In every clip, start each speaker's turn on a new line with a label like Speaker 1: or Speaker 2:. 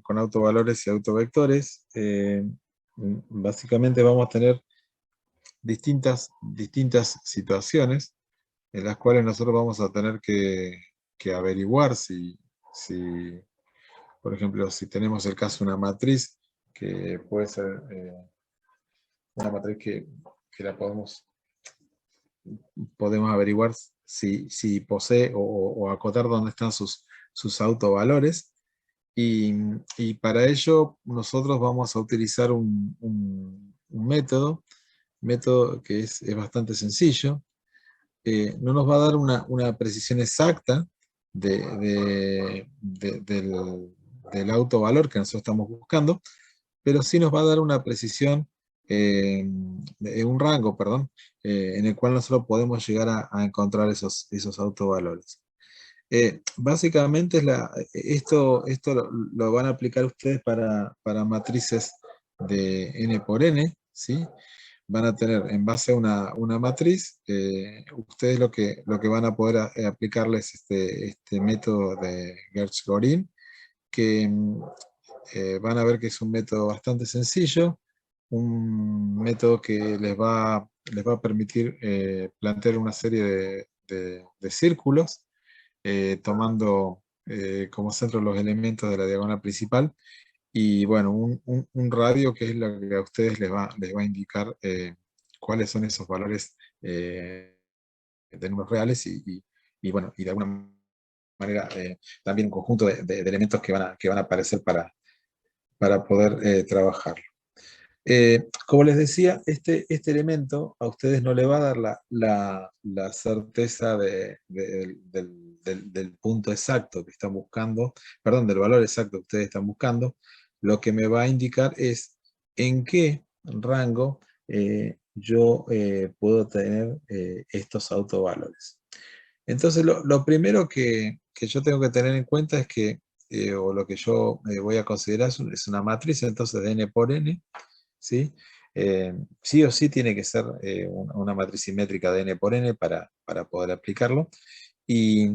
Speaker 1: con autovalores y autovectores. Básicamente vamos a tener distintas situaciones en las cuales nosotros vamos a tener que averiguar si, por ejemplo, si tenemos el caso de una matriz, que puede ser una matriz que la podemos averiguar si posee o acotar dónde están sus autovalores. Y para ello nosotros vamos a utilizar un método que es bastante sencillo. No nos va a dar una precisión exacta del autovalor que nosotros estamos buscando, pero sí nos va a dar una precisión, un rango, perdón, en el cual nosotros podemos llegar a encontrar esos autovalores. Básicamente esto lo van a aplicar ustedes para matrices de n por n, ¿sí? Van a tener en base a una matriz, ustedes lo que van a poder aplicarles este método de Gershgorin, que van a ver que es un método bastante sencillo, un método que les va a permitir plantear una serie de círculos, tomando como centro los elementos de la diagonal principal, y bueno, un radio que es lo que a ustedes les va a indicar cuáles son esos valores de números reales y bueno, y de alguna manera también un conjunto de elementos que van a aparecer para poder trabajarlo. Como les decía, este elemento a ustedes no le va a dar la certeza del punto exacto que están buscando, perdón, del valor exacto que ustedes están buscando. Lo que me va a indicar es en qué rango yo puedo tener estos autovalores. Entonces, lo primero que yo tengo que tener en cuenta es que, o lo que yo voy a considerar es una matriz, entonces de n por n, ¿sí? Sí o sí tiene que ser una matriz simétrica de n por n para poder aplicarlo. Y,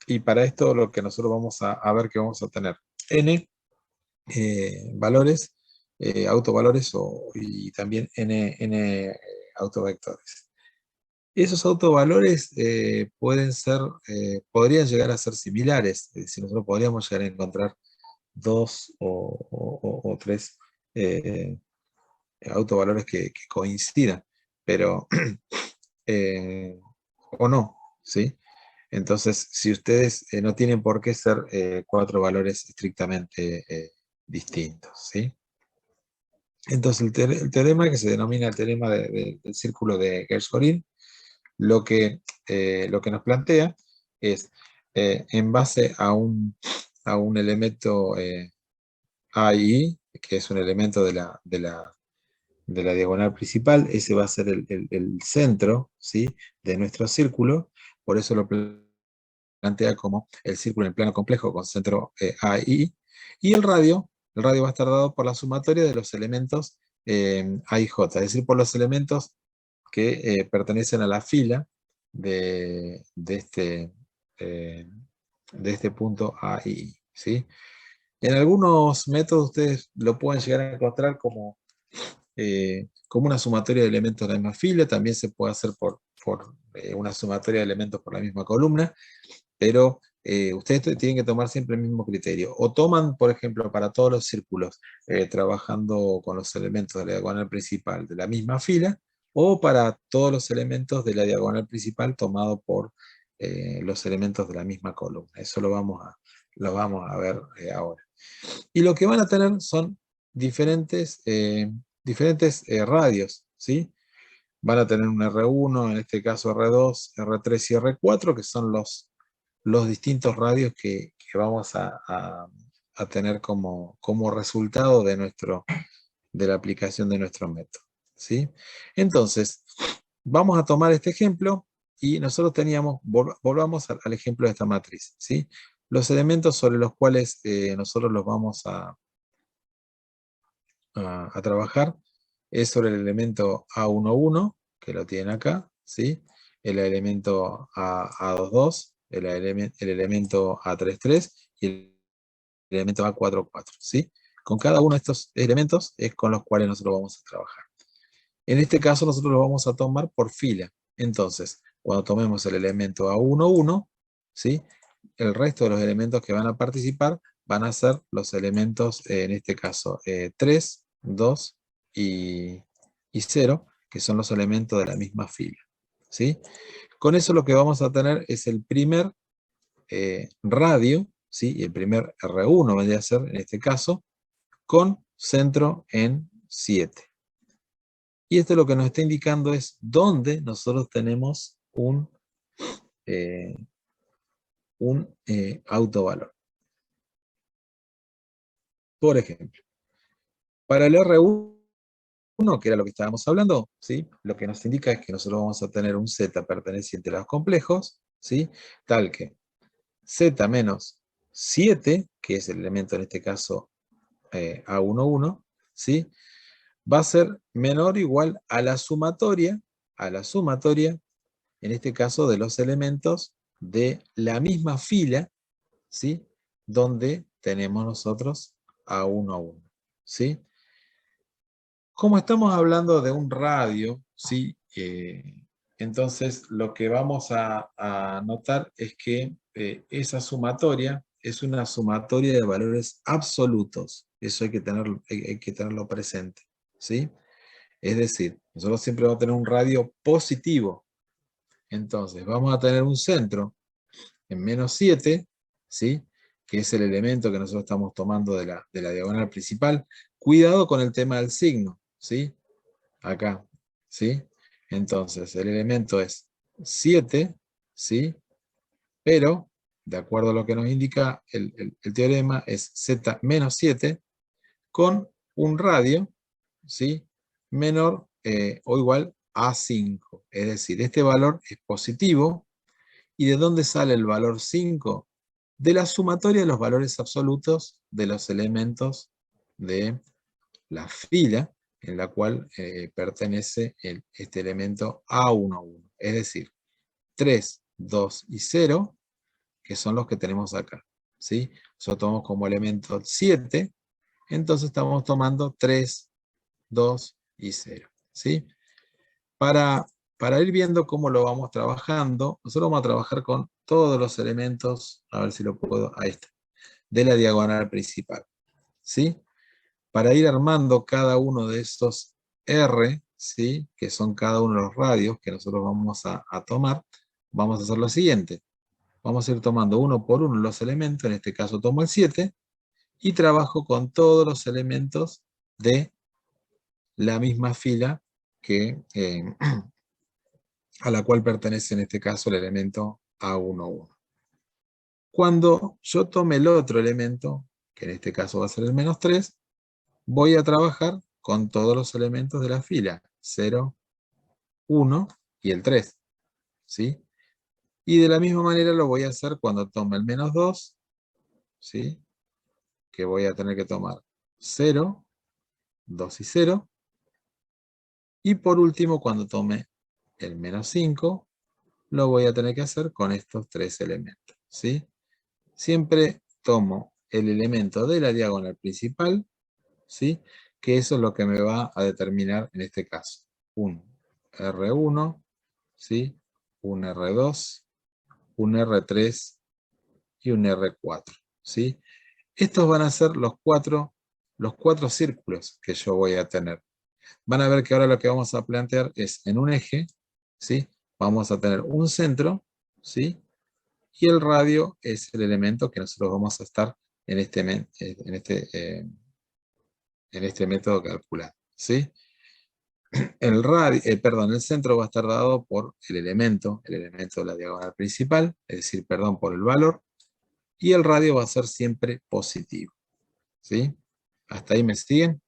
Speaker 1: y para esto lo que nosotros vamos a ver que vamos a tener n valores, autovalores y también n autovectores. Esos autovalores podrían llegar a ser similares, es decir, nosotros podríamos llegar a encontrar dos o tres autovalores que coincidan, pero o no, ¿sí? Entonces, si ustedes no tienen por qué ser cuatro valores estrictamente distintos, ¿sí? Entonces, el teorema que se denomina el teorema del círculo de Gershgorin, lo que nos plantea es, en base a un elemento AI, que es un elemento de la diagonal principal, ese va a ser el centro, ¿sí?, de nuestro círculo, por eso lo plantea como el círculo en plano complejo con centro AI, y el radio va a estar dado por la sumatoria de los elementos A y J, es decir, por los elementos que pertenecen a la fila eh, de este punto A y I, ¿sí? En algunos métodos ustedes lo pueden llegar a encontrar como una sumatoria de elementos de la misma fila, también se puede hacer por una sumatoria de elementos por la misma columna, pero ustedes tienen que tomar siempre el mismo criterio. O toman, por ejemplo, para todos los círculos, trabajando con los elementos de la diagonal principal de la misma fila, o para todos los elementos de la diagonal principal tomado por los elementos de la misma columna. Eso lo vamos a ver ahora. Y lo que van a tener son diferentes radios, ¿sí? Van a tener un R1, en este caso R2, R3 y R4, que son los distintos radios que vamos a tener como resultado de la aplicación de nuestro método, ¿sí? Entonces, vamos a tomar este ejemplo y nosotros volvamos al ejemplo de esta matriz, ¿sí? Los elementos sobre los cuales nosotros los vamos a trabajar es sobre el elemento A11, que lo tienen acá, ¿sí? El elemento A22, el elemento A33 y el elemento A4, 4, ¿sí? Con cada uno de estos elementos es con los cuales nosotros vamos a trabajar. En este caso nosotros lo vamos a tomar por fila. Entonces, cuando tomemos el elemento A1, 1, ¿sí? El resto de los elementos que van a participar van a ser los elementos, en este caso, 3, 2 y 0, que son los elementos de la misma fila, ¿sí? Con eso lo que vamos a tener es el primer radio, ¿sí? Y el primer R1 vendría a ser, en este caso, con centro en 7. Y esto lo que nos está indicando es dónde nosotros tenemos un autovalor. Por ejemplo, para el R1, que era lo que estábamos hablando, ¿sí? Lo que nos indica es que nosotros vamos a tener un Z perteneciente a los complejos, ¿sí? Tal que Z menos 7, que es el elemento en este caso A1, 1, ¿sí? Va a ser menor o igual a la sumatoria, en este caso de los elementos de la misma fila, ¿sí? Donde tenemos nosotros A1, 1, ¿sí? Como estamos hablando de un radio, ¿sí? Entonces lo que vamos a notar es que esa sumatoria es una sumatoria de valores absolutos. Eso hay que tenerlo presente, ¿sí? Es decir, nosotros siempre vamos a tener un radio positivo. Entonces vamos a tener un centro en menos 7, ¿sí? Que es el elemento que nosotros estamos tomando de la diagonal principal. Cuidado con el tema del signo, ¿sí? Acá, ¿sí? Entonces, el elemento es 7, ¿sí? Pero, de acuerdo a lo que nos indica el teorema, es z menos 7 con un radio, ¿sí? Menor o igual a 5. Es decir, este valor es positivo. ¿Y de dónde sale el valor 5? De la sumatoria de los valores absolutos de los elementos de la fila en la cual pertenece este elemento A1, 1. Es decir, 3, 2 y 0, que son los que tenemos acá, ¿sí? Nosotros tomamos como elemento 7, entonces estamos tomando 3, 2 y 0, ¿sí? Para ir viendo cómo lo vamos trabajando, nosotros vamos a trabajar con todos los elementos, a ver si lo puedo, ahí está, de la diagonal principal, ¿sí? Para ir armando cada uno de estos R, ¿sí? Que son cada uno de los radios que nosotros vamos a tomar, vamos a hacer lo siguiente. Vamos a ir tomando uno por uno los elementos, en este caso tomo el 7, y trabajo con todos los elementos de la misma fila que, a la cual pertenece en este caso el elemento A1, 1. Cuando yo tome el otro elemento, que en este caso va a ser el menos 3, voy a trabajar con todos los elementos de la fila, 0, 1 y el 3, ¿sí? Y de la misma manera lo voy a hacer cuando tome el menos 2, ¿sí? Que voy a tener que tomar 0, 2 y 0. Y por último, cuando tome el menos 5, lo voy a tener que hacer con estos tres elementos, ¿sí? Siempre tomo el elemento de la diagonal principal, ¿sí? Que eso es lo que me va a determinar en este caso. Un R1, ¿sí? Un R2, un R3 y un R4, ¿sí? Estos van a ser los cuatro círculos que yo voy a tener. Van a ver que ahora lo que vamos a plantear es en un eje, ¿sí? Vamos a tener un centro, ¿sí? Y el radio es el elemento que nosotros vamos a estar en este método calculando, ¿sí? El centro va a estar dado por el elemento de la diagonal principal, es decir, perdón, por el valor, y el radio va a ser siempre positivo, ¿sí? ¿Hasta ahí me siguen?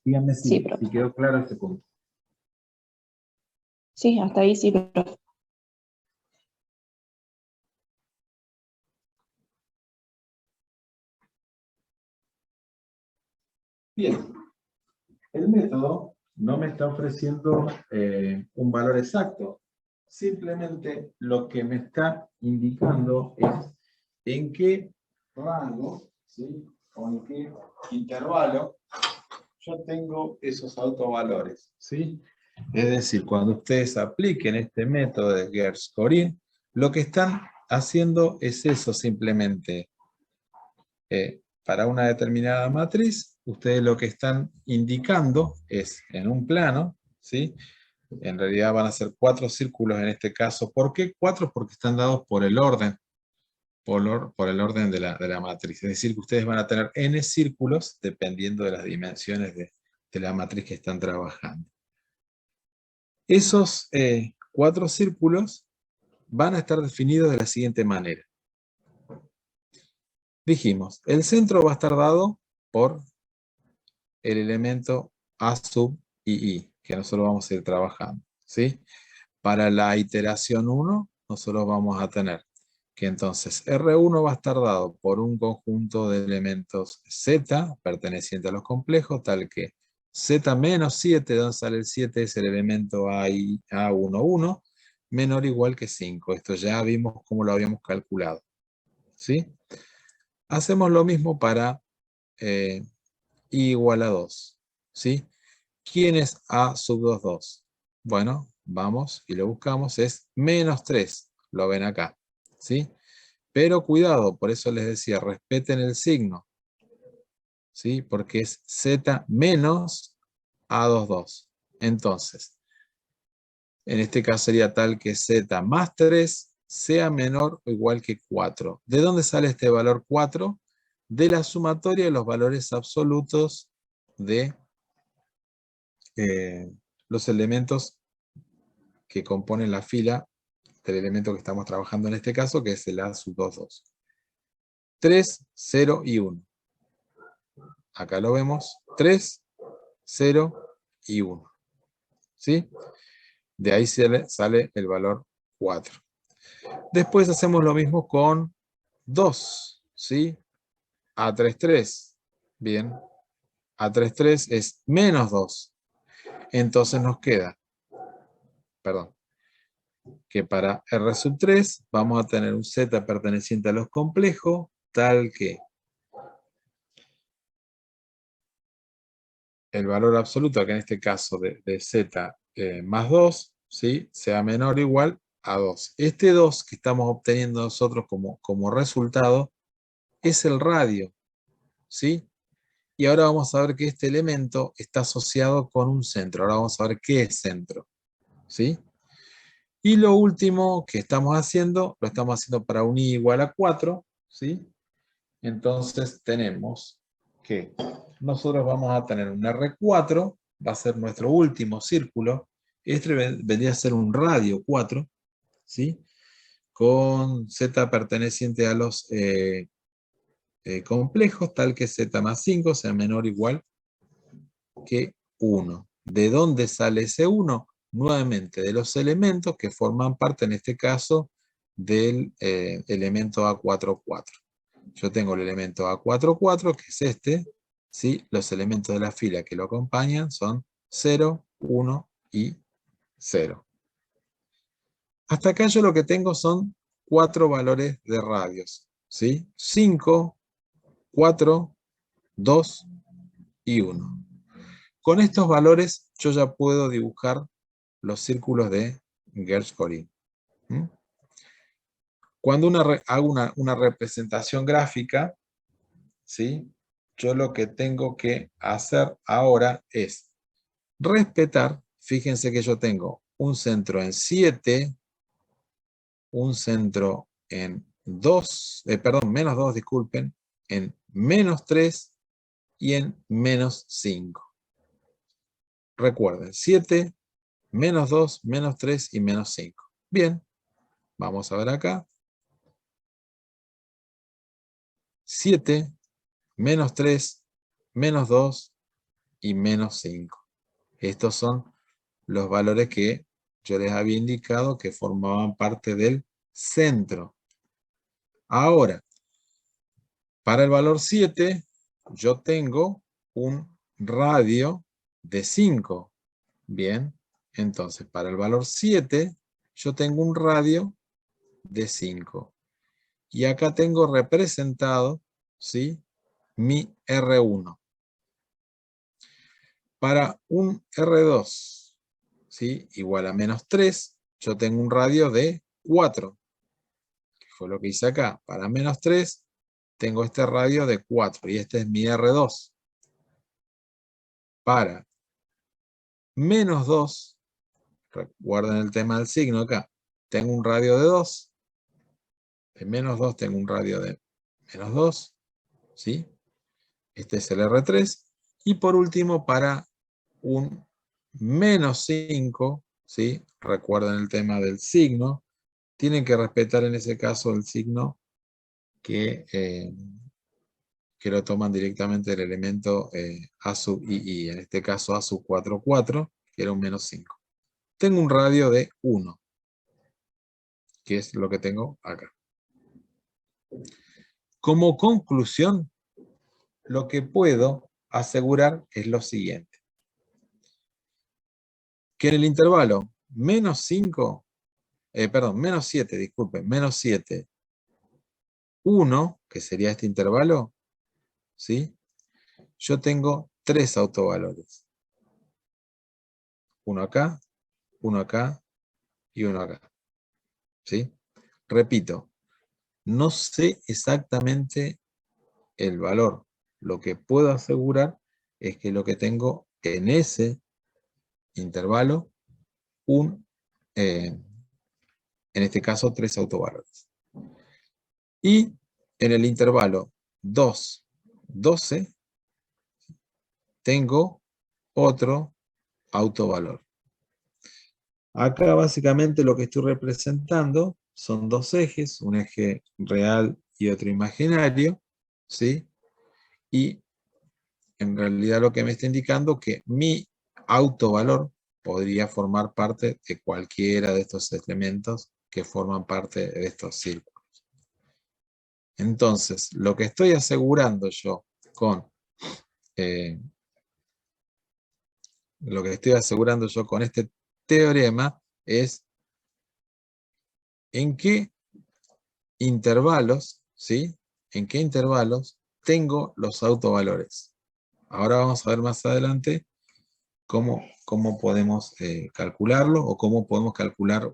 Speaker 1: Díganme
Speaker 2: Sí,
Speaker 1: si
Speaker 2: profe.
Speaker 1: quedó claro este punto.
Speaker 2: Sí, hasta ahí sí, profe.
Speaker 1: Bien, el método no me está ofreciendo un valor exacto, simplemente lo que me está indicando es en qué rango, ¿sí? O en qué intervalo yo tengo esos autovalores, ¿sí? Es decir, cuando ustedes apliquen este método de Gershgorin, lo que están haciendo es eso simplemente. Para una determinada matriz, ustedes lo que están indicando es en un plano, ¿sí? En realidad van a ser 4 círculos en este caso. ¿Por qué 4? Porque están dados por el orden, por el orden de la matriz. Es decir, que ustedes van a tener n círculos dependiendo de las dimensiones de la matriz que están trabajando. Esos 4 círculos van a estar definidos de la siguiente manera. Dijimos, el centro va a estar dado por el elemento A sub I, que nosotros vamos a ir trabajando, ¿sí? Para la iteración 1, nosotros vamos a tener que entonces R1 va a estar dado por un conjunto de elementos Z, perteneciente a los complejos, tal que Z menos 7, de donde sale el 7, es el elemento A11, menor o igual que 5. Esto ya vimos cómo lo habíamos calculado, ¿sí? Hacemos lo mismo para I igual a 2, ¿sí? ¿Quién es A sub 2, 2? Bueno, vamos y lo buscamos, es menos 3, lo ven acá, ¿sí? Pero cuidado, por eso les decía, respeten el signo, ¿sí? Porque es Z menos A2, 2. Entonces, en este caso sería tal que Z más 3 sea menor o igual que 4. ¿De dónde sale este valor 4? De la sumatoria de los valores absolutos de los elementos que componen la fila del elemento que estamos trabajando en este caso, que es el A sub 2, 2. 3, 0 y 1. Acá lo vemos, 3, 0 y 1. ¿Sí? De ahí sale el valor 4. Después hacemos lo mismo con 2, ¿sí? A3, 3. Bien. A3, 3 es menos 2. Entonces nos queda, perdón, que para R sub 3 vamos a tener un Z perteneciente a los complejos, tal que el valor absoluto, que en este caso de Z más 2, ¿sí? Sea menor o igual a 2. Este 2 que estamos obteniendo nosotros como resultado es el radio, ¿sí? Y ahora vamos a ver que este elemento está asociado con un centro. Ahora vamos a ver qué es centro, ¿sí? Y lo último que estamos haciendo, lo estamos haciendo para un I igual a 4, ¿sí? Entonces tenemos que nosotros vamos a tener un R4, va a ser nuestro último círculo. Este vendría a ser un radio 4, ¿sí? Con Z perteneciente a los complejos, tal que Z más 5 sea menor o igual que 1. ¿De dónde sale ese 1? Nuevamente, de los elementos que forman parte, en este caso, del elemento A44. Yo tengo el elemento A44, que es este, ¿sí? Los elementos de la fila que lo acompañan son 0, 1 y 0. Hasta acá yo lo que tengo son 4 valores de radios, ¿sí? 5, 4, 2 y 1. Con estos valores yo ya puedo dibujar los círculos de Gershgorin. Cuando hago una representación gráfica, ¿sí? Yo lo que tengo que hacer ahora es respetar, fíjense que yo tengo un centro en 7, un centro en 2, menos 2, disculpen, en menos 3 y en menos 5. Recuerden, 7, menos 2, menos 3 y menos 5. Bien, vamos a ver acá. 7, menos 3, menos 2 y menos 5. Estos son los valores que yo les había indicado que formaban parte del centro. Ahora, para el valor 7, yo tengo un radio de 5. Bien, entonces para el valor 7, yo tengo un radio de 5. Y acá tengo representado, ¿sí?, mi R1. Para un R2, ¿sí?, igual a menos 3, yo tengo un radio de 4. Que fue lo que hice acá. Para menos 3, tengo este radio de 4. Y este es mi R2. Para menos 2, recuerden el tema del signo acá, tengo un radio de 2. De menos 2 tengo un radio de menos 2. ¿Sí? Este es el R3. Y por último, para un menos 5, ¿sí?, recuerden el tema del signo, tienen que respetar en ese caso el signo que lo toman directamente del elemento A sub i, en este caso A sub 4, 4, que era un menos 5. Tengo un radio de 1, que es lo que tengo acá. Como conclusión, lo que puedo asegurar es lo siguiente. Que en el intervalo menos 5, menos 7, disculpen, menos 7, 1, que sería este intervalo, ¿sí?, yo tengo 3 autovalores. Uno acá y uno acá. ¿Sí? Repito, no sé exactamente el valor. Lo que puedo asegurar es que lo que tengo en ese intervalo, en este caso, 3 autovalores. Y en el intervalo 2, 12, tengo otro autovalor. Acá básicamente lo que estoy representando son dos ejes, un eje real y otro imaginario, ¿sí? Y en realidad lo que me está indicando que mi autovalor podría formar parte de cualquiera de estos elementos que forman parte de estos círculos. Entonces, lo que estoy asegurando yo con este teorema es en qué intervalos, ¿sí?, en qué intervalos tengo los autovalores. Ahora vamos a ver más adelante cómo podemos calcularlo o cómo podemos calcular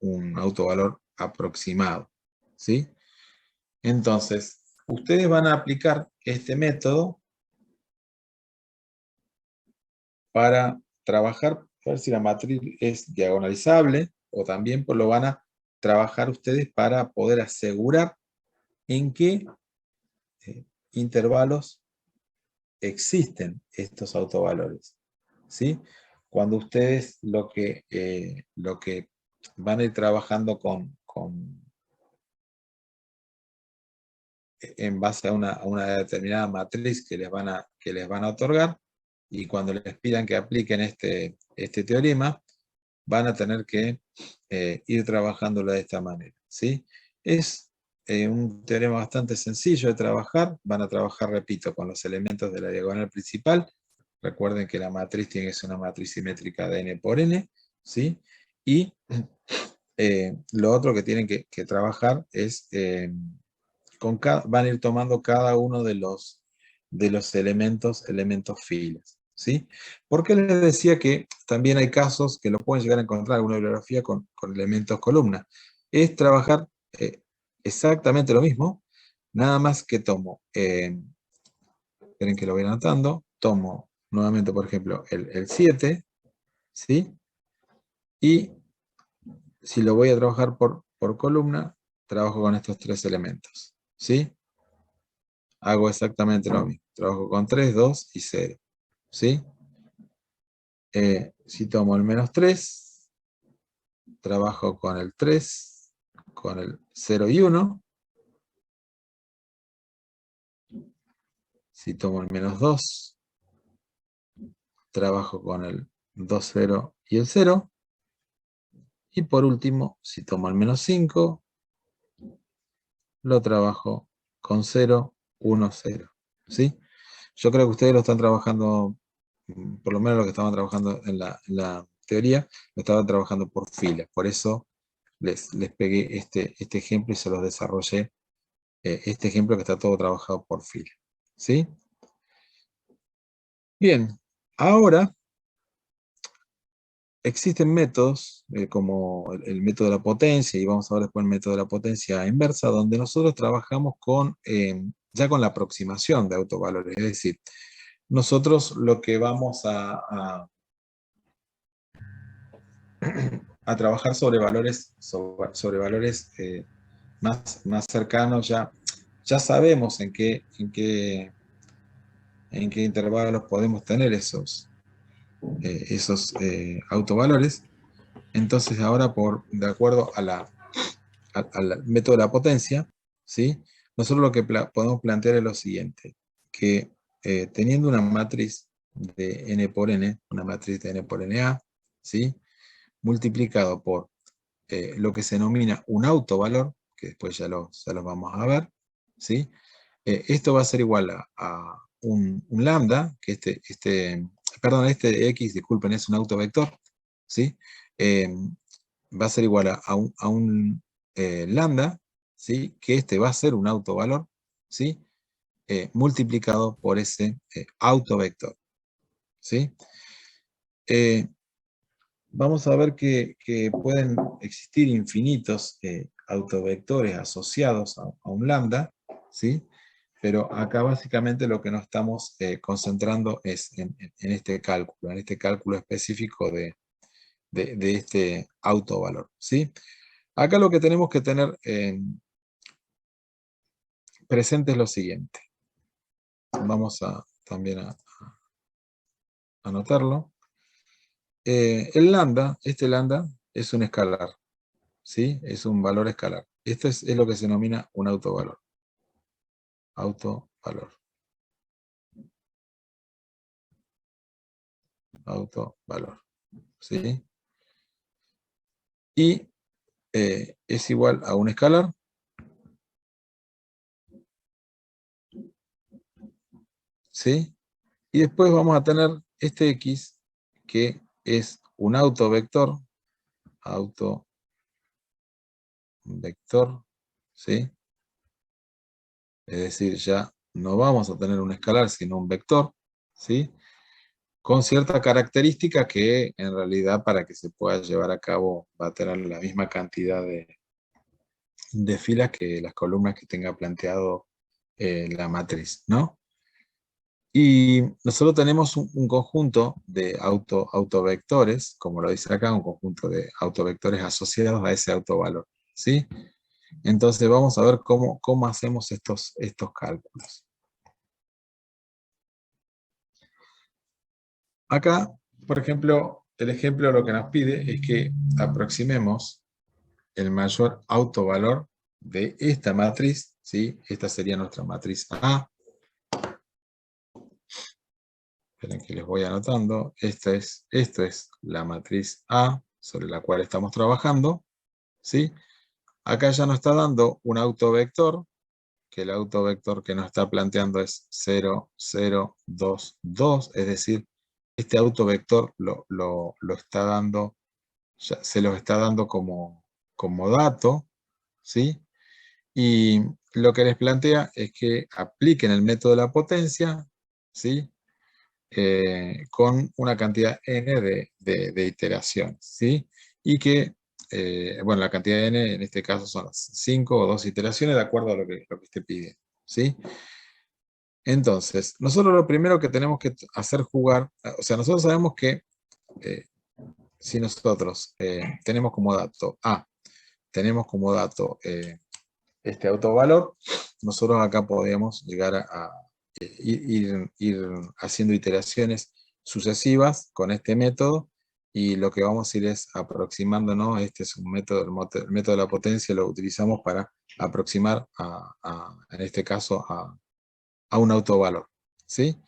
Speaker 1: un autovalor aproximado, ¿sí? Entonces, ustedes van a aplicar este método para trabajar, a ver si la matriz es diagonalizable, o también lo van a trabajar ustedes para poder asegurar en qué intervalos existen estos autovalores, ¿sí? Cuando ustedes lo que van a ir trabajando en base a una determinada matriz que les van a otorgar, y cuando les pidan que apliquen este teorema, van a tener que ir trabajándolo de esta manera, ¿sí? Es un teorema bastante sencillo de trabajar. Van a trabajar, repito, con los elementos de la diagonal principal. Recuerden que la matriz tiene que ser una matriz simétrica de n por n, ¿sí? Y lo otro que tienen que trabajar es, van a ir tomando cada uno de los elementos filas, ¿sí? ¿Por qué les decía que también hay casos que lo pueden llegar a encontrar en una bibliografía con elementos columna? Es trabajar exactamente lo mismo, nada más que tomo, esperen que lo voy anotando, tomo nuevamente, por ejemplo, el 7, ¿sí? Y si lo voy a trabajar por columna, trabajo con estos 3 elementos, ¿sí? Hago exactamente lo mismo. Trabajo con 3, 2 y 0, ¿sí? Si tomo el menos 3, trabajo con el 3, con el 0 y 1. Si tomo el menos 2, trabajo con el 2, 0 y el 0. Y por último, si tomo el menos 5, lo trabajo con 0, 1, 0. ¿Sí? Yo creo que ustedes lo están trabajando, por lo menos lo que estaban trabajando en la teoría, lo estaba trabajando por filas. Por eso les pegué este ejemplo y se los desarrollé, este ejemplo que está todo trabajado por fila. ¿Sí? Bien, ahora existen métodos como el método de la potencia, y vamos a ver después el método de la potencia inversa, donde nosotros trabajamos ya con la aproximación de autovalores. Es decir, nosotros lo que vamos a trabajar sobre valores, sobre valores más cercanos, ya sabemos en qué intervalos podemos tener esos autovalores. Entonces ahora, de acuerdo al método de la potencia, ¿sí? Nosotros lo que podemos plantear es lo siguiente, que teniendo una matriz de n por n, una matriz de n por na, ¿sí? Multiplicado por lo que se denomina un autovalor, que después ya los vamos a ver, ¿sí? Esto va a ser igual a un lambda, que perdón, este x, disculpen, es un autovector, ¿sí? Va a ser igual a un lambda, ¿sí? Que va a ser un autovalor, ¿sí? Multiplicado por ese autovector, ¿sí? Vamos a ver que pueden existir infinitos autovectores asociados a un lambda, ¿sí? Pero acá básicamente lo que nos estamos concentrando es en este cálculo específico de este autovalor, ¿sí? Acá lo que tenemos que tener presente es lo siguiente. Vamos también a anotarlo. El lambda, este lambda es un escalar, ¿sí? Es un valor escalar. Esto es lo que se denomina un autovalor. Autovalor. Autovalor, ¿sí? Y es igual a un escalar, ¿sí? Y después vamos a tener este x, que es un autovector, ¿sí? Es decir, ya no vamos a tener un escalar, sino un vector, ¿sí? Con cierta característica que en realidad para que se pueda llevar a cabo va a tener la misma cantidad de filas que las columnas que tenga planteado la matriz, ¿no? Y nosotros tenemos un conjunto de autovectores, como lo dice acá, un conjunto de autovectores asociados a ese autovalor, ¿sí? Entonces vamos a ver cómo hacemos estos cálculos. Acá, por ejemplo, el ejemplo lo que nos pide es que aproximemos el mayor autovalor de esta matriz, ¿sí? Esta sería nuestra matriz A. Esperen que les voy anotando. Esto es la matriz A sobre la cual estamos trabajando, ¿sí? Acá ya nos está dando un autovector, que el autovector que nos está planteando es 0, 0, 2, 2, es decir, este autovector lo está dando, se lo está dando como dato, ¿sí? Y lo que les plantea es que apliquen el método de la potencia, ¿sí? Con una cantidad n de iteraciones, ¿sí? Y que, bueno, la cantidad de n en este caso son las 5 o 2 iteraciones de acuerdo a lo que te pide, ¿sí? Entonces, nosotros lo primero que tenemos que hacer jugar, o sea, nosotros sabemos que si nosotros tenemos como dato A, tenemos como dato este autovalor, nosotros acá podríamos llegar a ir haciendo iteraciones sucesivas con este método, y lo que vamos a ir es aproximándonos. Este es un método, el método de la potencia lo utilizamos para aproximar en este caso a un autovalor, ¿sí?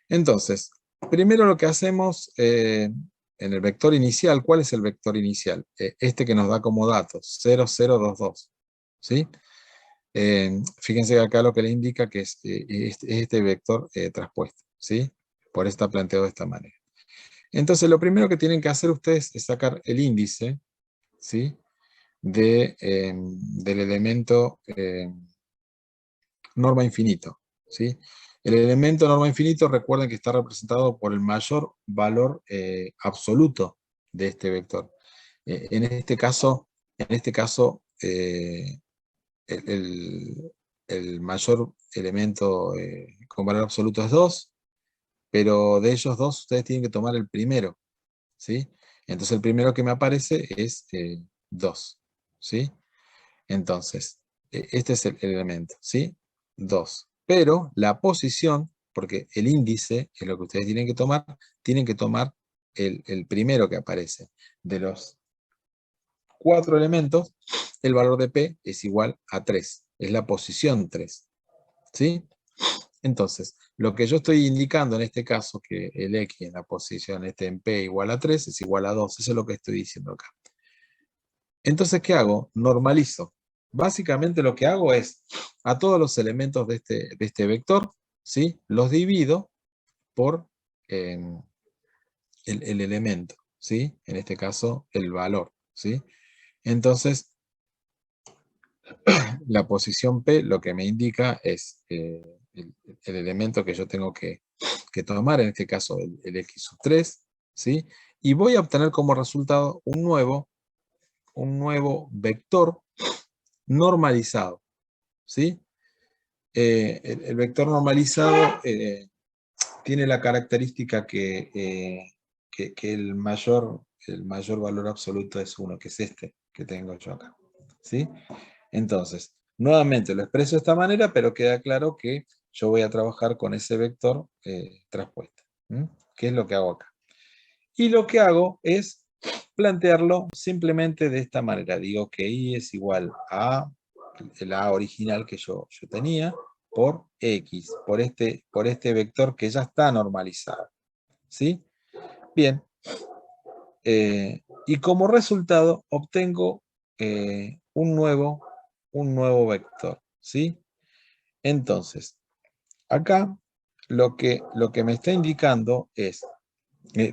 Speaker 1: Entonces, primero lo que hacemos en el vector inicial, ¿cuál es el vector inicial? Este que nos da como datos, 0, 0, 2, 2, ¿sí? Fíjense que acá lo que le indica que es este vector traspuesto, ¿sí? Por eso está planteado de esta manera. Entonces, lo primero que tienen que hacer ustedes es sacar el índice, ¿sí? Del elemento norma infinito, ¿sí? El elemento norma infinito, recuerden que está representado por el mayor valor absoluto de este vector. En este caso, el, el- el mayor elemento con valor absoluto es 2, pero de ellos dos ustedes tienen que tomar el primero, ¿sí? Entonces el primero que me aparece es 2, ¿sí? Entonces, este es el elemento, ¿sí? 2. Pero la posición, porque el índice es lo que ustedes tienen que tomar el primero que aparece. De los 4 elementos, el valor de P es igual a 3. Es la posición 3, ¿sí? Entonces, lo que yo estoy indicando en este caso, que el X en la posición en P igual a 3, es igual a 2. Eso es lo que estoy diciendo acá. Entonces, ¿qué hago? Normalizo. Básicamente lo que hago es, a todos los elementos de este vector, ¿sí? Los divido por eh, el elemento, ¿sí? En este caso, el valor, ¿sí? Entonces, la posición P lo que me indica es el elemento que yo tengo que tomar, en este caso el X sub 3, ¿sí? Y voy a obtener como resultado un nuevo vector normalizado, ¿sí? El vector normalizado tiene la característica que el mayor valor absoluto es 1, que es este que tengo yo acá, ¿sí? Entonces, nuevamente lo expreso de esta manera, pero queda claro que yo voy a trabajar con ese vector traspuesto. ¿Qué es lo que hago acá? Y lo que hago es plantearlo simplemente de esta manera. Digo que I es igual a el A original que yo tenía por X, por este vector que ya está normalizado, ¿sí? Bien, y como resultado obtengo un nuevo vector, ¿sí? Entonces, acá lo que me está indicando es,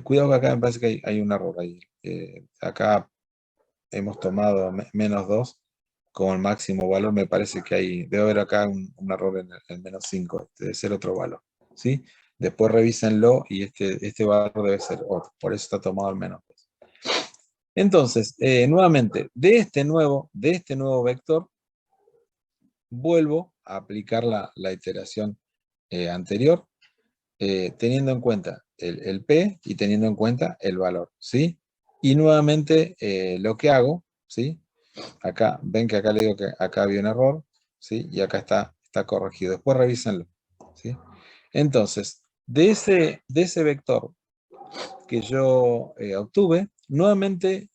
Speaker 1: cuidado que acá me parece que hay un error ahí. Acá hemos tomado menos 2 como el máximo valor, me parece que debe haber acá un error en el menos 5, debe ser otro valor, ¿sí? Después revísenlo y este valor debe ser otro, por eso está tomado el menos 2. Entonces, nuevamente, de este nuevo vector, vuelvo a aplicar la iteración anterior, teniendo en cuenta el P y teniendo en cuenta el valor, ¿sí? Y nuevamente lo que hago, ¿sí? Acá, ven que acá le digo que acá había un error, ¿sí? Y acá está corregido. Después revísenlo, ¿sí? Entonces, de ese vector que yo obtuve, nuevamente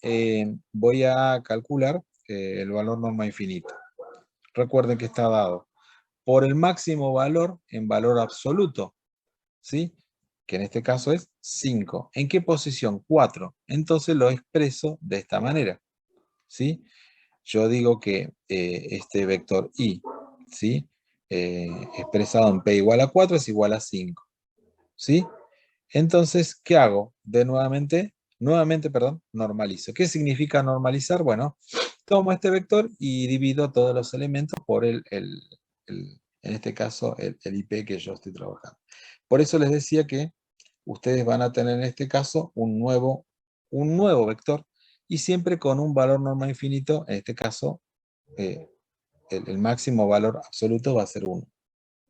Speaker 1: voy a calcular el valor norma infinito. Recuerden que está dado por el máximo valor en valor absoluto, ¿sí? Que en este caso es 5. ¿En qué posición? 4. Entonces lo expreso de esta manera, ¿sí? Yo digo que este vector i, ¿sí? Expresado en p igual a 4 es igual a 5, ¿sí? Entonces, ¿qué hago? Nuevamente, perdón, normalizo. ¿Qué significa normalizar? Bueno, tomo este vector y divido todos los elementos por en este caso, el IP que yo estoy trabajando. Por eso les decía que ustedes van a tener en este caso un nuevo vector y siempre con un valor norma infinito, en este caso, eh, el máximo valor absoluto va a ser 1,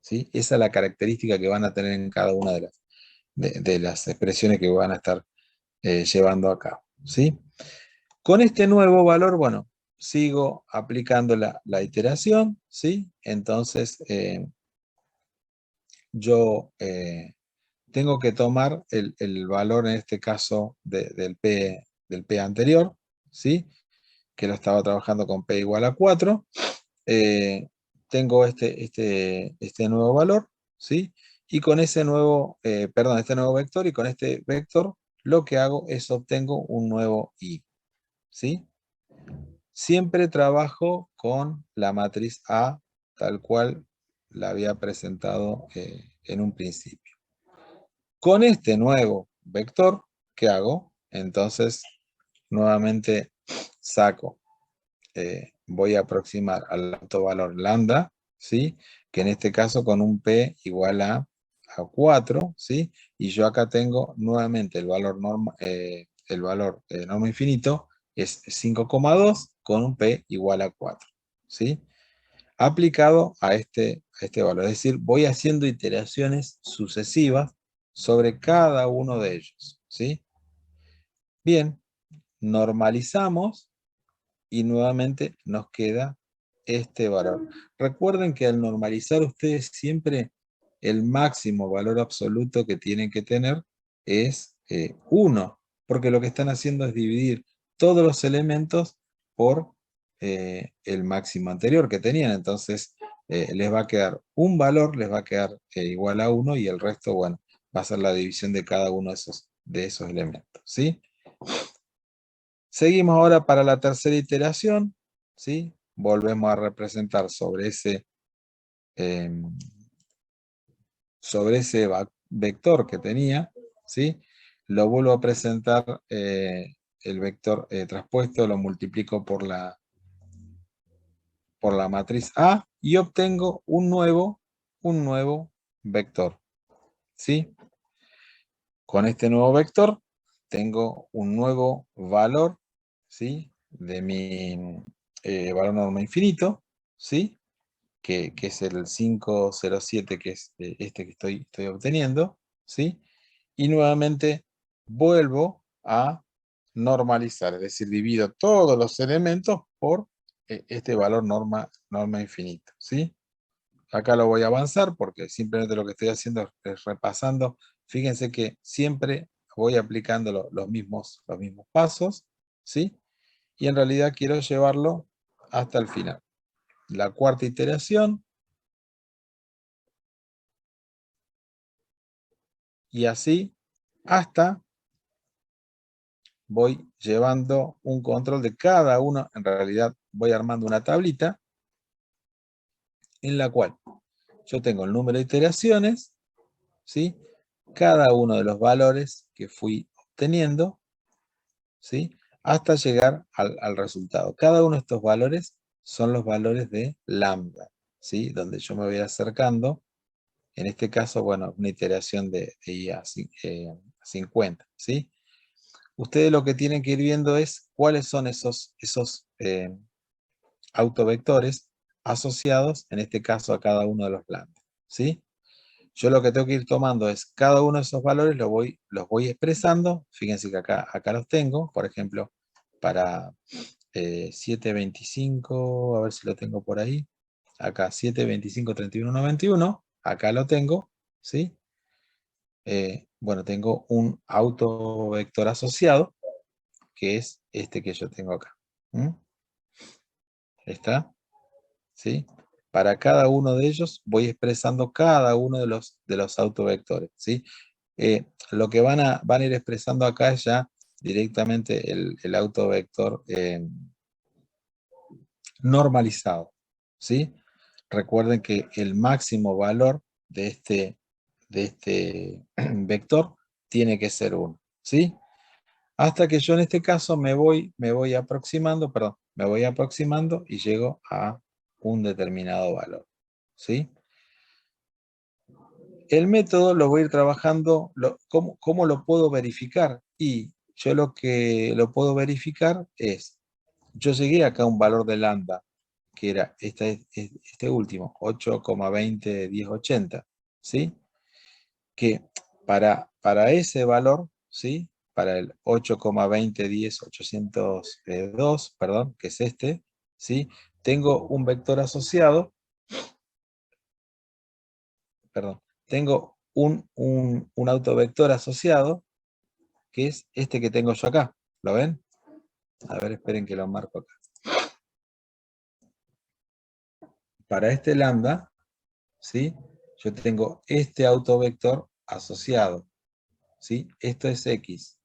Speaker 1: ¿sí? Esa es la característica que van a tener en cada una de las expresiones que van a estar llevando a cabo, ¿sí? Con este nuevo valor, bueno, sigo aplicando la iteración, ¿sí? Entonces, yo tengo que tomar el valor, en este caso, del P anterior, ¿sí? Que lo estaba trabajando con P igual a 4. Tengo este nuevo valor, ¿sí? Y con este nuevo vector, y con este vector, lo que hago es obtengo un nuevo I, ¿sí? Siempre trabajo con la matriz A tal cual la había presentado en un principio. Con este nuevo vector, ¿qué hago? Entonces, nuevamente saco, voy a aproximar al autovalor lambda, ¿sí? Que en este caso con un P igual a 4, ¿sí? Y yo acá tengo nuevamente el valor norma infinito es 5,2 con un P igual a 4, ¿sí? Aplicado a este valor. Es decir, voy haciendo iteraciones sucesivas sobre cada uno de ellos, ¿sí? Bien, normalizamos y nuevamente nos queda este valor. Recuerden que al normalizar ustedes siempre el máximo valor absoluto que tienen que tener es 1, porque lo que están haciendo es dividir todos los elementos por el máximo anterior que tenían. Entonces les va a quedar un valor, les va a quedar igual a 1 y el resto, bueno, va a ser la división de cada uno de esos elementos, ¿sí? Seguimos ahora para la tercera iteración, ¿sí? Volvemos a representar em, sobre ese vector que tenía, ¿sí? Lo vuelvo a presentar, el vector traspuesto, lo multiplico por la matriz A y obtengo un nuevo vector, ¿sí? Con este nuevo vector tengo un nuevo valor, ¿sí? De mi valor norma infinito, ¿sí? Que es el 507, que es este que estoy obteniendo, ¿sí? Y nuevamente vuelvo a normalizar, es decir, divido todos los elementos por este valor norma infinito, ¿sí? Acá lo voy a avanzar porque simplemente lo que estoy haciendo es repasando. Fíjense que siempre voy aplicando los mismos pasos, ¿sí? Y en realidad quiero llevarlo hasta el final. La cuarta iteración, y así hasta voy llevando un control de cada uno. En realidad voy armando una tablita en la cual yo tengo el número de iteraciones, ¿sí? Cada uno de los valores que fui obteniendo, ¿sí? Hasta llegar al resultado. Cada uno de estos valores son los valores de lambda, ¿sí? Donde yo me voy acercando. En este caso, bueno, una iteración de I a 50, ¿sí? Ustedes lo que tienen que ir viendo es cuáles son esos autovectores asociados, en este caso, a cada uno de los lambda, ¿sí? Yo lo que tengo que ir tomando es cada uno de esos valores, los voy expresando. Fíjense que acá los tengo, por ejemplo, para 725, a ver si lo tengo por ahí. Acá 725, 31, 91, acá lo tengo, ¿sí? Bueno, tengo un autovector asociado, que es este que yo tengo acá. ¿Mm? ¿Está? ¿Sí? Para cada uno de ellos voy expresando cada uno de los autovectores, ¿sí? Lo que van a ir expresando acá es ya directamente el autovector normalizado, ¿sí? Recuerden que el máximo valor de este vector tiene que ser 1, ¿sí? Hasta que yo en este caso me voy aproximando, perdón, me voy aproximando y llego a un determinado valor, ¿sí? El método lo voy a ir trabajando, ¿cómo lo puedo verificar? Y yo lo que lo puedo verificar es, yo llegué acá a un valor de lambda, que era este último, 8,201080, ¿sí? Que para ese valor, ¿sí? Para el 8,2010,802, perdón, que es este, ¿sí? Tengo un vector asociado, perdón, tengo un autovector asociado, que es este que tengo yo acá. ¿Lo ven? A ver, esperen que lo marco acá. Para este lambda, ¿sí? Yo tengo este autovector asociado, ¿sí? Esto es X,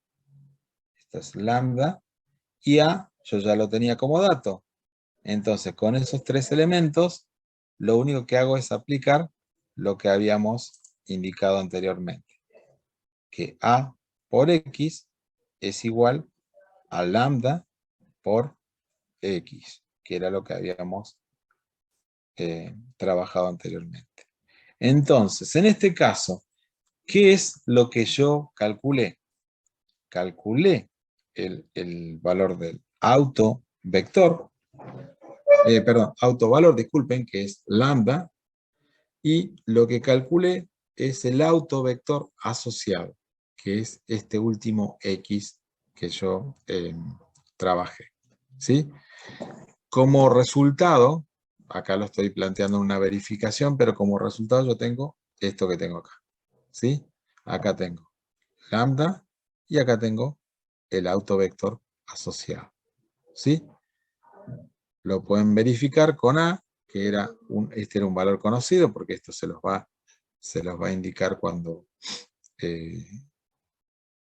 Speaker 1: esto es lambda, y A yo ya lo tenía como dato. Entonces, con esos tres elementos, lo único que hago es aplicar lo que habíamos indicado anteriormente, que A por X es igual a lambda por X, que era lo que habíamos trabajado anteriormente. Entonces, en este caso, ¿qué es lo que yo calculé? Calculé el valor del autovector, autovalor, disculpen, que es lambda, y lo que calculé es el autovector asociado, que es este último X que yo trabajé. ¿Sí? Como resultado, acá lo estoy planteando en una verificación, pero como resultado yo tengo esto que tengo acá. ¿Sí? Acá tengo lambda y acá tengo el autovector asociado. ¿Sí? Lo pueden verificar con A, que este era un valor conocido, porque esto se los va a indicar cuando eh,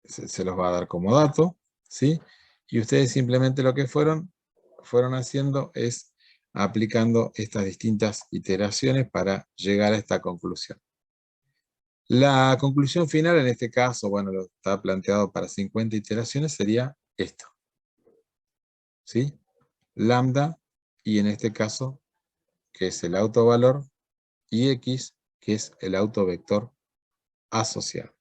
Speaker 1: se los va a dar como dato, ¿sí? Y ustedes simplemente lo que fueron haciendo es aplicando estas distintas iteraciones para llegar a esta conclusión. La conclusión final en este caso, bueno, lo está planteado para 50 iteraciones, sería esto, ¿sí? Lambda, y en este caso, que es el autovalor, y X, que es el autovector asociado.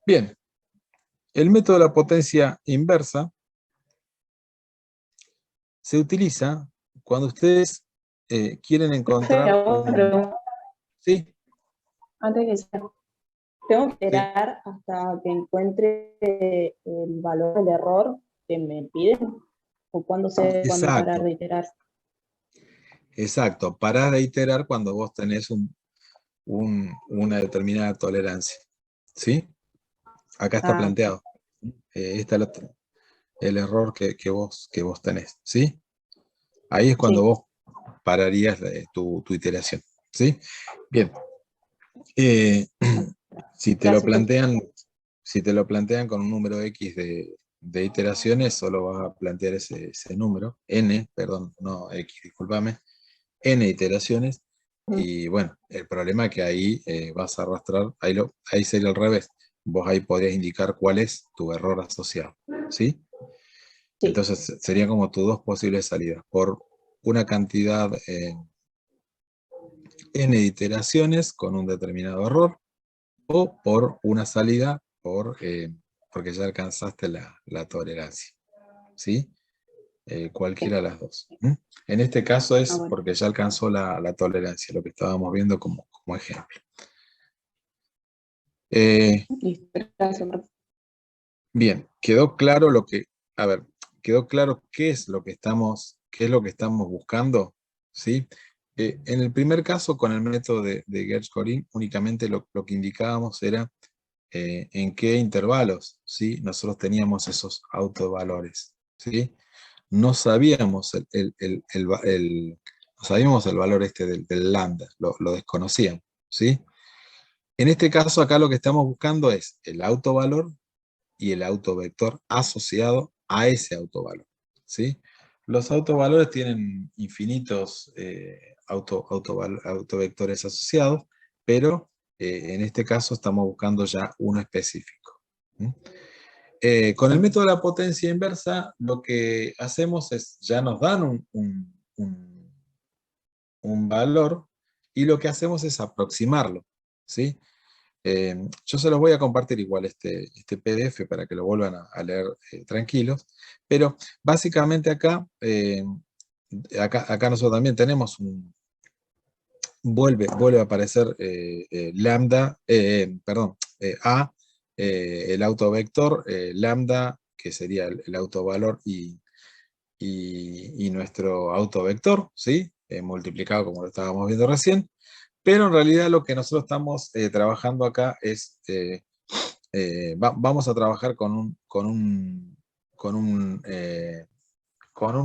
Speaker 1: Bien, el método de la potencia inversa se utiliza cuando ustedes quieren encontrar un... ¿Sí?
Speaker 2: Antes que sea, tengo que
Speaker 1: Sí,
Speaker 2: esperar hasta que encuentre el valor del error que me piden, o cuándo sé cuándo parar
Speaker 1: exacto,
Speaker 2: de iterar.
Speaker 1: exacto. Parás de iterar cuando vos tenés una determinada tolerancia. ¿Sí? Acá está
Speaker 2: Ah,
Speaker 1: planteado. Este es el error que vos tenés. ¿Sí? Ahí es cuando
Speaker 2: sí,
Speaker 1: vos pararías tu iteración. ¿Sí? Bien. Eh, si te lo
Speaker 2: gracias.
Speaker 1: plantean, si te lo plantean con un número X de iteraciones, solo vas a plantear ese número, n, perdón, no X, discúlpame, n iteraciones, y bueno, el problema es que ahí vas a arrastrar, ahí sería al revés, vos ahí podrías indicar cuál es tu error asociado, ¿sí?
Speaker 2: Sí,
Speaker 1: Entonces serían como tus dos posibles salidas, por una cantidad n iteraciones con un determinado error, o por una salida porque ya alcanzaste la tolerancia, ¿sí? Cualquiera
Speaker 2: bien.
Speaker 1: de las dos. En este caso
Speaker 2: Ah,
Speaker 1: es
Speaker 2: bueno.
Speaker 1: porque ya alcanzó la tolerancia, lo que estábamos viendo como ejemplo.
Speaker 2: Listo, gracias.
Speaker 1: Bien, quedó claro a ver, quedó claro qué es lo que estamos buscando, ¿sí? En el primer caso, con el método de Gershgorin, únicamente lo que indicábamos era en qué intervalos, ¿sí? Nosotros teníamos esos autovalores, ¿sí? No sabíamos no sabíamos el valor este del lambda, lo desconocíamos, ¿sí? En este caso, acá lo que estamos buscando es el autovalor y el autovector asociado a ese autovalor, ¿sí? Los autovalores tienen infinitos autovectores asociados, pero en este caso estamos buscando ya uno específico. Con el método de la potencia inversa, lo que hacemos es, ya nos dan un valor, y lo que hacemos es aproximarlo, ¿sí? Yo se los voy a compartir igual este PDF para que lo vuelvan a leer tranquilos, pero básicamente acá nosotros también tenemos vuelve a aparecer lambda, perdón, A, el autovector, lambda, que sería el autovalor, y nuestro autovector, ¿sí? Multiplicado como lo estábamos viendo recién, pero en realidad lo que nosotros estamos trabajando acá es, vamos a trabajar con un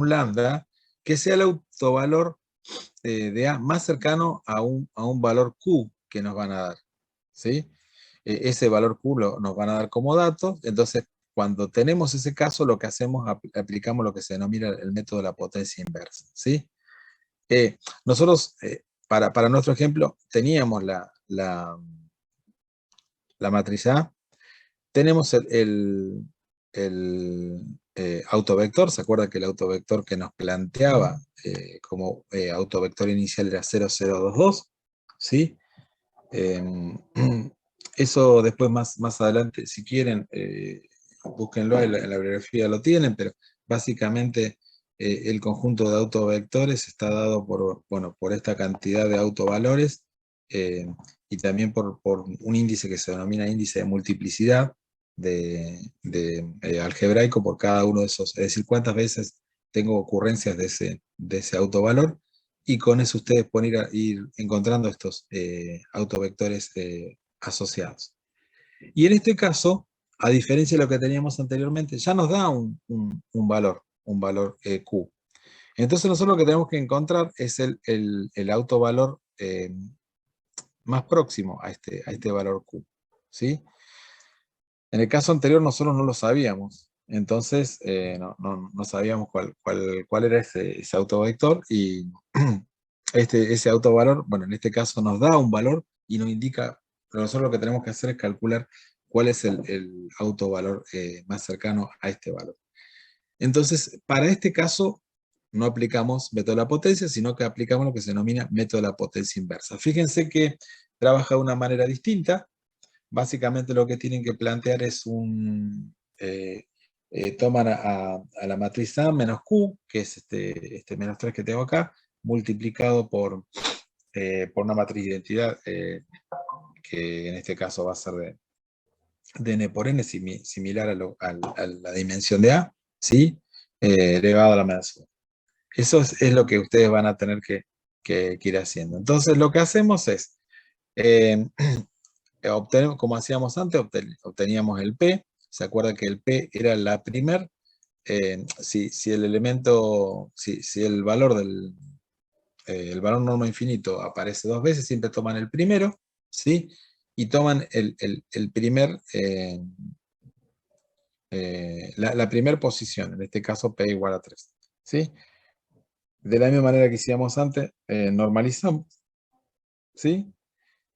Speaker 1: lambda que sea el autovalor de A más cercano a un valor Q que nos van a dar, ¿sí? Ese valor Q nos van a dar como datos, entonces cuando tenemos ese caso lo que hacemos, aplicamos lo que se denomina el método de la potencia inversa, ¿sí? Nosotros, para nuestro ejemplo, teníamos la matriz A. Tenemos el autovector. ¿Se acuerda que el autovector que nos planteaba como autovector inicial era 0022? ¿Sí? Eso después más adelante, si quieren, búsquenlo en la bibliografía, lo tienen, pero básicamente el conjunto de autovectores está dado por, bueno, por esta cantidad de autovalores eh, y también por un índice que se denomina índice de multiplicidad algebraico por cada uno de esos, es decir, cuántas veces tengo ocurrencias de ese autovalor, y con eso ustedes pueden ir encontrando estos autovectores asociados. Y en este caso, a diferencia de lo que teníamos anteriormente, ya nos da un valor Q. Entonces nosotros lo que tenemos que encontrar es el autovalor más próximo a este valor Q. ¿Sí? En el caso anterior nosotros no lo sabíamos, entonces no sabíamos cuál era ese autovector, y ese autovalor, bueno, en este caso nos da un valor y nos indica, pero nosotros lo que tenemos que hacer es calcular cuál es el autovalor más cercano a este valor. Entonces, para este caso, no aplicamos método de la potencia, sino que aplicamos lo que se denomina método de la potencia inversa. Fíjense que trabaja de una manera distinta. Básicamente lo que tienen que plantear es toman a la matriz A menos Q, que es este menos 3 que tengo acá, multiplicado por una matriz de identidad, que en este caso va a ser de n por n, similar a la dimensión de A, ¿sí? Elevado a la menos 1. Eso es lo que ustedes van a tener que ir haciendo. Entonces lo que hacemos es, como hacíamos antes, obteníamos el P. Se acuerda que el P era la primer, si el elemento, si el valor el valor norma infinito aparece dos veces, siempre toman el primero, ¿sí? Y toman el primer, la primera posición, en este caso P igual a 3, ¿sí? De la misma manera que hicimos antes, normalizamos, ¿sí?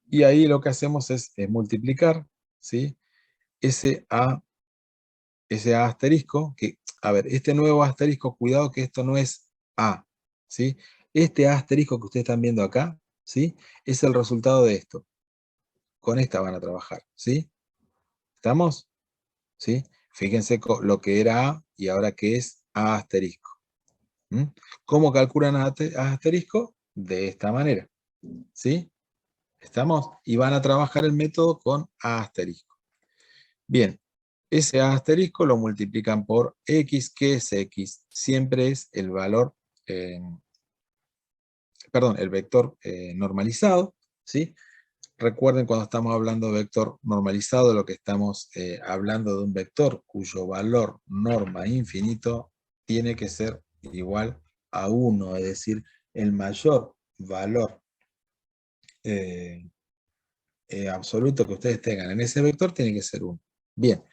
Speaker 1: Y ahí lo que hacemos es multiplicar, ¿sí? Ese A asterisco, que, a ver, este nuevo asterisco, cuidado que esto no es A, ¿sí? Este A asterisco que ustedes están viendo acá, ¿sí? Es el resultado de esto. Con esta van a trabajar, ¿sí? ¿Estamos? ¿Sí? Fíjense lo que era A y ahora que es A asterisco. ¿Cómo calculan A asterisco? De esta manera, ¿sí? ¿Estamos? Y van a trabajar el método con A asterisco. Bien, ese A asterisco lo multiplican por X, que es X. Siempre es el valor, perdón, el vector normalizado, ¿sí? Recuerden, cuando estamos hablando de vector normalizado, lo que estamos hablando de un vector cuyo valor norma infinito tiene que ser igual a 1, es decir, el mayor valor absoluto que ustedes tengan en ese vector tiene que ser 1. Bien,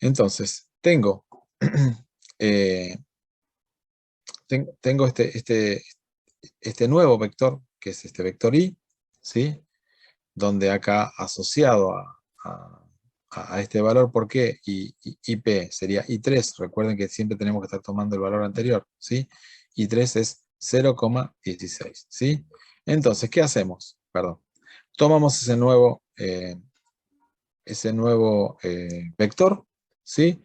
Speaker 1: entonces, tengo este nuevo vector, que es este vector i, ¿sí? Donde acá asociado a este valor, ¿por qué? IP sería I3, recuerden que siempre tenemos que estar tomando el valor anterior, ¿sí? I3 es 0,16, ¿sí? Entonces, ¿qué hacemos? Perdón. Tomamos ese nuevo vector, ¿sí?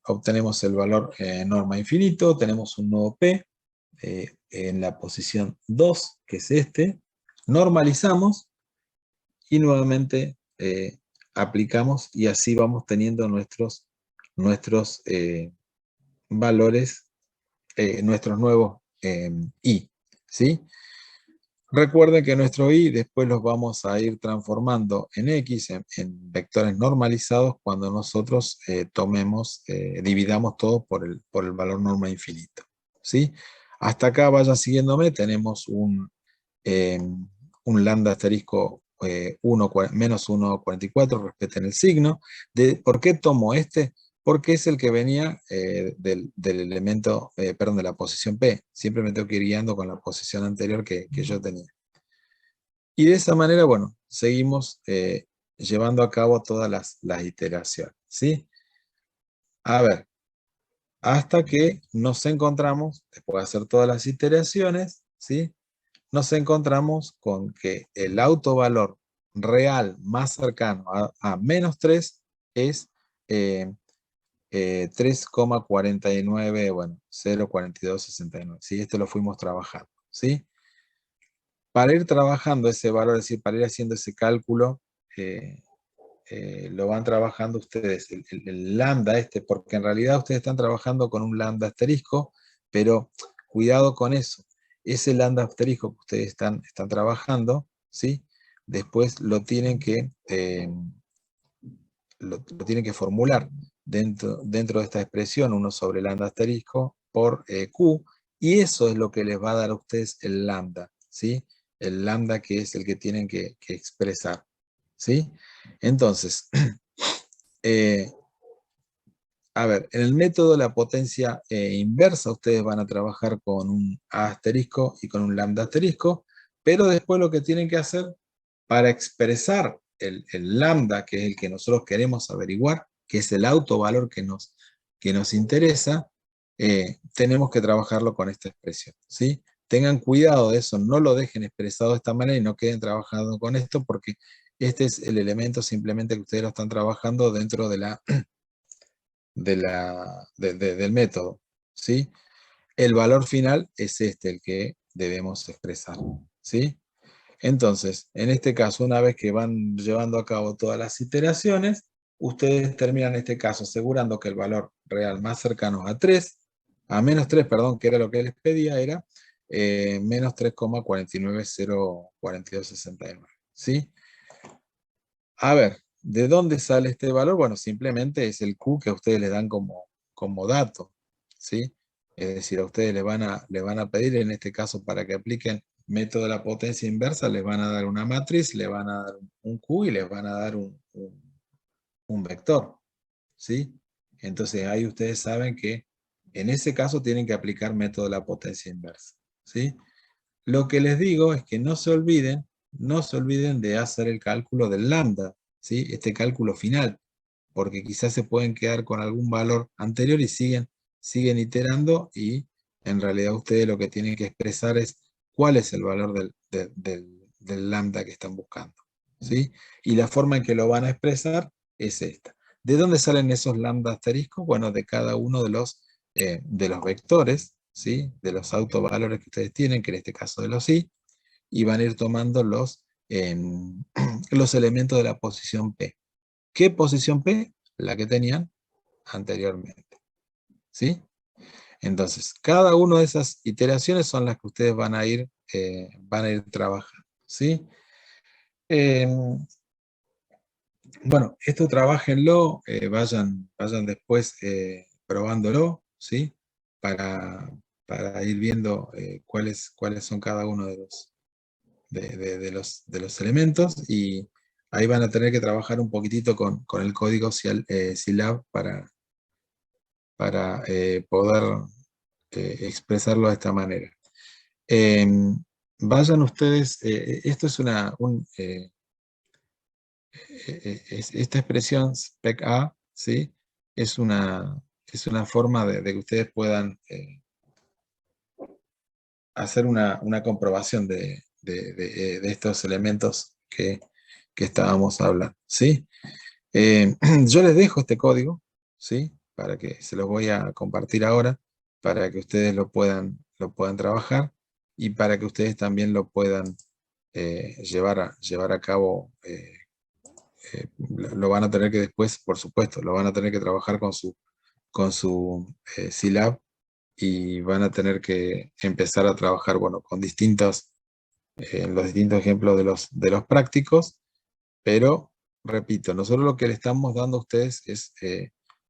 Speaker 1: Obtenemos el valor norma infinito, tenemos un nuevo P en la posición 2, que es este, normalizamos y nuevamente aplicamos, y así vamos teniendo nuestros valores, nuestros nuevos I, ¿sí? Recuerden que nuestro I después los vamos a ir transformando en X, en vectores normalizados, cuando nosotros dividamos todo por el valor norma infinito, ¿sí? Hasta acá vayan siguiéndome, tenemos un lambda asterisco menos 1,44, respeten el signo. ¿Por qué tomo este? Porque es el que venía del elemento, perdón, de la posición P. Siempre me tengo que ir guiando con la posición anterior que yo tenía. Y de esa manera, bueno, seguimos llevando a cabo todas las iteraciones, ¿sí? A ver, hasta que nos encontramos, después de hacer todas las iteraciones, ¿sí? Nos encontramos con que el autovalor real más cercano a menos 3 es 3,49, bueno, 0,4269, ¿sí? Esto lo fuimos trabajando, ¿sí? Para ir trabajando ese valor, es decir, para ir haciendo ese cálculo, eh, lo van trabajando ustedes, el lambda este, porque en realidad ustedes están trabajando con un lambda asterisco, pero cuidado con eso. Ese lambda asterisco que ustedes están trabajando, ¿sí? Después lo tienen que formular dentro de esta expresión, 1 sobre lambda asterisco por Q, y eso es lo que les va a dar a ustedes el lambda, ¿sí? El lambda que es el que tienen que expresar, ¿sí? Entonces, a ver, en el método de la potencia inversa, ustedes van a trabajar con un A asterisco y con un lambda asterisco, pero después lo que tienen que hacer para expresar el lambda, que es el que nosotros queremos averiguar, que es el autovalor que nos interesa, tenemos que trabajarlo con esta expresión, ¿sí? Tengan cuidado de eso, no lo dejen expresado de esta manera y no queden trabajando con esto, porque este es el elemento simplemente que ustedes lo están trabajando dentro del método, ¿sí? El valor final es este, el que debemos expresar, ¿sí? Entonces, en este caso, una vez que van llevando a cabo todas las iteraciones, ustedes terminan en este caso asegurando que el valor real más cercano a menos 3, perdón, que era lo que les pedía, era menos 3,4904269, ¿sí? A ver, ¿de dónde sale este valor? Bueno, simplemente es el Q que ustedes le dan como dato, ¿sí? Es decir, a ustedes le van a pedir, en este caso, para que apliquen método de la potencia inversa, les van a dar una matriz, le van a dar un Q y les van a dar un vector, ¿sí? Entonces ahí ustedes saben que en ese caso tienen que aplicar método de la potencia inversa, ¿sí? Lo que les digo es que no se olviden de hacer el cálculo del lambda, ¿sí? Este cálculo final, porque quizás se pueden quedar con algún valor anterior y siguen iterando y en realidad ustedes lo que tienen que expresar es cuál es el valor del lambda que están buscando, ¿sí? Y la forma en que lo van a expresar es esta. ¿De dónde salen esos lambda asteriscos? Bueno, de cada uno de los vectores, ¿sí? De los autovalores que ustedes tienen, que en este caso de los i, y van a ir tomando los elementos de la posición P. ¿Qué posición P? La que tenían anteriormente, ¿sí? Entonces, cada una de esas iteraciones son las que ustedes van a ir trabajando, ¿sí? Eh, bueno, esto trabajenlo, vayan después probándolo, ¿sí? Para, para ir viendo cuáles son cada uno de los elementos, y ahí van a tener que trabajar un poquitito con el código Scilab para poder expresarlo de esta manera. Vayan ustedes, esto es esta expresión spec A, ¿sí? Es una forma de que ustedes puedan hacer una comprobación de estos elementos que estábamos hablando, ¿sí? Yo les dejo este código, ¿sí? Para que se los voy a compartir ahora, para que ustedes lo puedan trabajar y para que ustedes también lo puedan llevar a cabo. Lo van a tener que después, por supuesto, lo van a tener que trabajar con su Scilab, y van a tener que empezar a trabajar, bueno, con los distintos ejemplos de los prácticos, pero, repito, nosotros lo que le estamos dando a ustedes es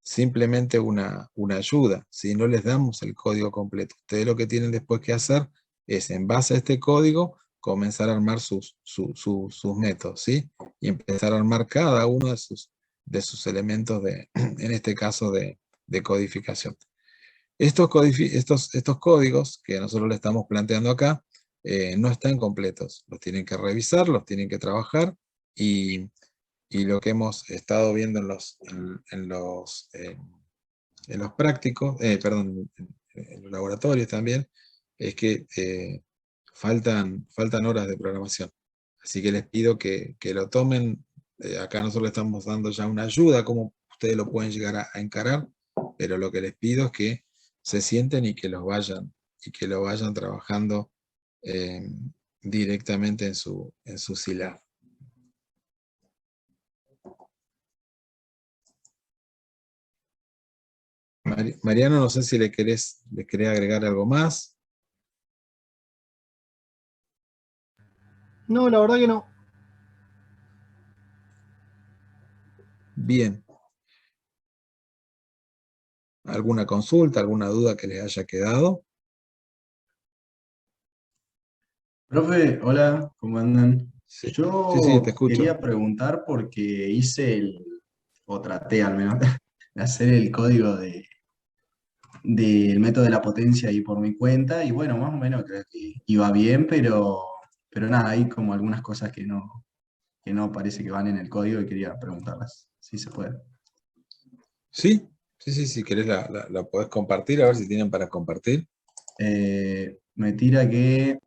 Speaker 1: simplemente una ayuda, si no les damos el código completo. Ustedes lo que tienen después que hacer es, en base a este código, comenzar a armar sus métodos, ¿sí? Y empezar a armar cada uno de sus elementos, en este caso, de codificación. Estos códigos que nosotros le estamos planteando acá no están completos. Los tienen que revisar, los tienen que trabajar, y y lo que hemos estado viendo en los prácticos, perdón, en los laboratorios también, es que faltan horas de programación. Así que les pido que lo tomen. Acá nosotros le estamos dando ya una ayuda, como ustedes lo pueden llegar a encarar, pero lo que les pido es que se sienten y que lo vayan trabajando eh, directamente en su SILAB. Mariano, no sé si le querés agregar algo más.
Speaker 3: No, la verdad que no.
Speaker 1: Bien. ¿Alguna consulta, alguna duda que les haya quedado?
Speaker 4: Profe, hola, ¿cómo andan?
Speaker 1: Sí, sí, sí, te
Speaker 4: Yo
Speaker 1: escucho.
Speaker 4: quería preguntar porque hice o traté al menos, de hacer el código del método de la potencia ahí por mi cuenta y bueno, más o menos creo que iba bien, pero nada, hay como algunas cosas que no parece que van en el código y quería preguntarlas, si se puede.
Speaker 1: Sí, sí, sí, si querés la podés compartir, a ver si tienen para compartir.
Speaker 4: Me tira que